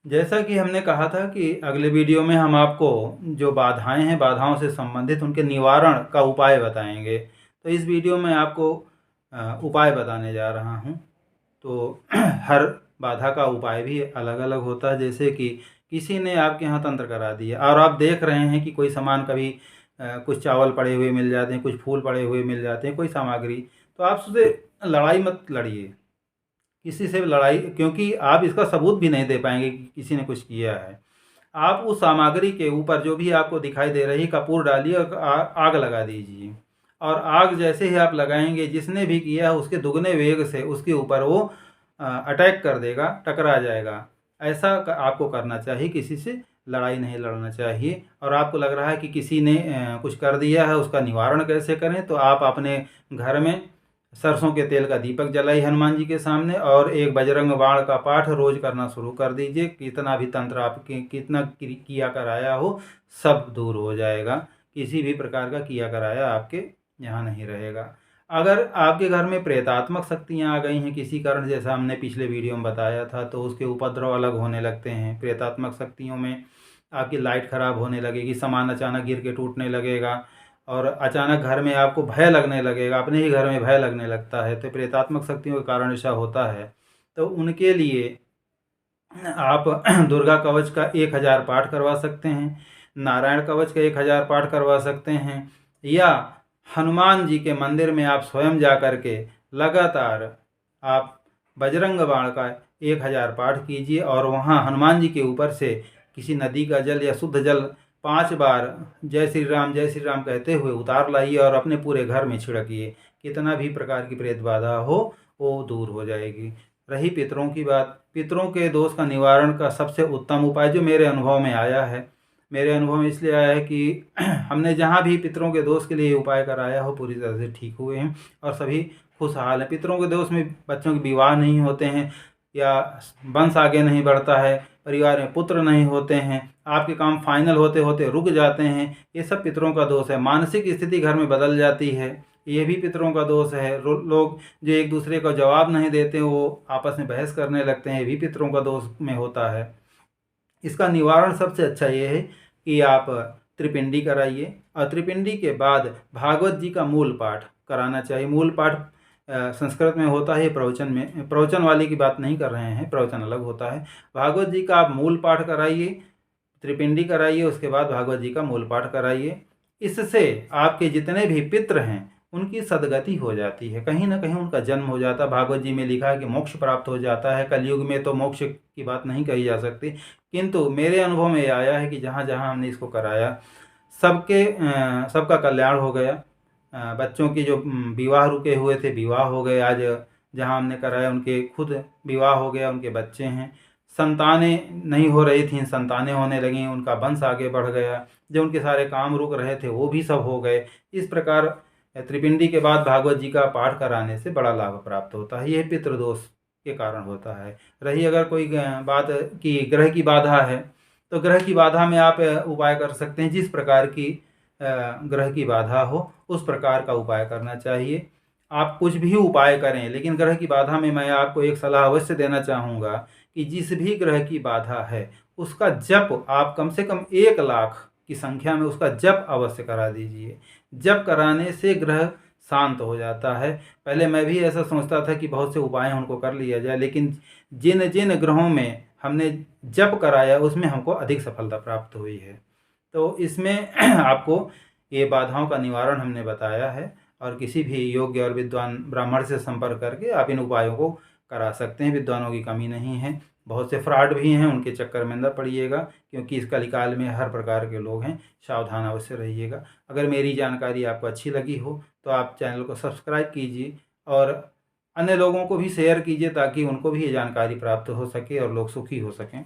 जैसा कि हमने कहा था कि अगले वीडियो में हम आपको जो बाधाएं हैं, बाधाओं से संबंधित उनके निवारण का उपाय बताएंगे। तो इस वीडियो में आपको उपाय बताने जा रहा हूं। तो हर बाधा का उपाय भी अलग अलग होता है। जैसे कि किसी ने आपके यहाँ तंत्र करा दिया और आप देख रहे हैं कि कोई सामान कभी कुछ चावल पड़े हुए मिल जाते हैं, कुछ फूल पड़े हुए मिल जाते हैं, कोई सामग्री, तो आप उससे लड़ाई मत लड़िए किसी से लड़ाई, क्योंकि आप इसका सबूत भी नहीं दे पाएंगे कि किसी ने कुछ किया है। आप उस सामग्री के ऊपर जो भी आपको दिखाई दे रही कपूर डालिए और आग लगा दीजिए। और आग जैसे ही आप लगाएंगे, जिसने भी किया है उसके दुगने वेग से उसके ऊपर वो अटैक कर देगा, टकरा जाएगा। ऐसा आपको करना चाहिए, किसी से लड़ाई नहीं लड़ना चाहिए। और आपको लग रहा है कि किसी ने कुछ कर दिया है, उसका निवारण कैसे करें, तो आप अपने घर में सरसों के तेल का दीपक जलाई हनुमान जी के सामने और एक बजरंग बाण का पाठ रोज करना शुरू कर दीजिए। कितना भी तंत्र आपके कितना किया कराया हो, सब दूर हो जाएगा। किसी भी प्रकार का किया कराया आपके यहाँ नहीं रहेगा। अगर आपके घर में प्रेतात्मक शक्तियाँ आ गई हैं किसी कारण, जैसा हमने पिछले वीडियो में बताया था, तो उसके उपद्रव अलग होने लगते हैं। प्रेतात्मक शक्तियों में आपकी लाइट खराब होने लगेगी, सामान अचानक गिर के टूटने लगेगा और अचानक घर में आपको भय लगने लगेगा, अपने ही घर में भय लगने लगता है। तो प्रेतात्मक शक्तियों के कारण ऐसा होता है। तो उनके लिए आप दुर्गा कवच का 1000 पाठ करवा सकते हैं, नारायण कवच का 1000 पाठ करवा सकते हैं, या हनुमान जी के मंदिर में आप स्वयं जा कर के लगातार आप बजरंग बाण का 1000 पाठ कीजिए और वहाँ हनुमान जी के ऊपर से किसी नदी का जल या शुद्ध जल 5 बार जय श्री राम कहते हुए उतार लाइए और अपने पूरे घर में छिड़किए। कितना भी प्रकार की प्रेत बाधा हो वो दूर हो जाएगी। रही पितरों की बात, पितरों के दोष का निवारण का सबसे उत्तम उपाय जो मेरे अनुभव में आया है, मेरे अनुभव में इसलिए आया है कि हमने जहाँ भी पितरों के दोष के लिए उपाय कराया हो पूरी तरह से ठीक हुए हैं और सभी खुशहाल हैं। पितरों के दोष में बच्चों के विवाह नहीं होते हैं, या वंश आगे नहीं बढ़ता है, परिवार में पुत्र नहीं होते हैं, आपके काम फाइनल होते होते रुक जाते हैं, ये सब पितरों का दोष है। मानसिक स्थिति घर में बदल जाती है, ये भी पितरों का दोष है। लोग जो एक दूसरे को जवाब नहीं देते, वो आपस में बहस करने लगते हैं, ये भी पितरों का दोष में होता है। इसका निवारण सबसे अच्छा ये है कि आप त्रिपिंडी कराइए और त्रिपिंडी के बाद भागवत जी का मूल पाठ कराना चाहिए। मूल पाठ संस्कृत में होता है, प्रवचन में, प्रवचन वाले की बात नहीं कर रहे हैं, प्रवचन अलग होता है। भागवत जी का आप मूल पाठ कराइए, त्रिपिंडी कराइए, उसके बाद भागवत जी का मूल पाठ कराइए। इससे आपके जितने भी पितृ हैं उनकी सदगति हो जाती है, कहीं ना कहीं उनका जन्म हो जाता है। भागवत जी में लिखा है कि मोक्ष प्राप्त हो जाता है। कलयुग में तो मोक्ष की बात नहीं कही जा सकती, किंतु मेरे अनुभव में ये आया है कि जहाँ जहाँ हमने इसको कराया सबका कल्याण हो गया। बच्चों की जो विवाह रुके हुए थे विवाह हो गए, आज जहाँ हमने कराया उनके खुद विवाह हो गया, उनके बच्चे हैं। संतानें नहीं हो रही थीं, संतानें होने लगीं, उनका वंश आगे बढ़ गया। जो उनके सारे काम रुक रहे थे वो भी सब हो गए। इस प्रकार त्रिपिंडी के बाद भागवत जी का पाठ कराने से बड़ा लाभ प्राप्त होता है। यह पितृदोष के कारण होता है। रही अगर कोई बात की ग्रह की बाधा है, तो ग्रह की बाधा में आप उपाय कर सकते हैं। जिस प्रकार की ग्रह की बाधा हो उस प्रकार का उपाय करना चाहिए। आप कुछ भी उपाय करें, लेकिन ग्रह की बाधा में मैं आपको एक सलाह अवश्य देना चाहूँगा कि जिस भी ग्रह की बाधा है उसका जप आप कम से कम 1 लाख की संख्या में उसका जप अवश्य करा दीजिए। जप कराने से ग्रह शांत हो जाता है। पहले मैं भी ऐसा सोचता था कि बहुत से उपाय उनको कर लिया जाए, लेकिन जिन जिन ग्रहों में हमने जप कराया उसमें हमको अधिक सफलता प्राप्त हुई है। तो इसमें आपको ये बाधाओं का निवारण हमने बताया है और किसी भी योग्य और विद्वान ब्राह्मण से संपर्क करके आप इन उपायों को करा सकते हैं। विद्वानों की कमी नहीं है। बहुत से फ्रॉड भी हैं, उनके चक्कर में न पड़िएगा, क्योंकि इस कलिकाल में हर प्रकार के लोग हैं। सावधान अवश्य रहिएगा। अगर मेरी जानकारी आपको अच्छी लगी हो तो आप चैनल को सब्सक्राइब कीजिए और अन्य लोगों को भी शेयर कीजिए, ताकि उनको भी ये जानकारी प्राप्त हो सके और लोग सुखी हो सकें।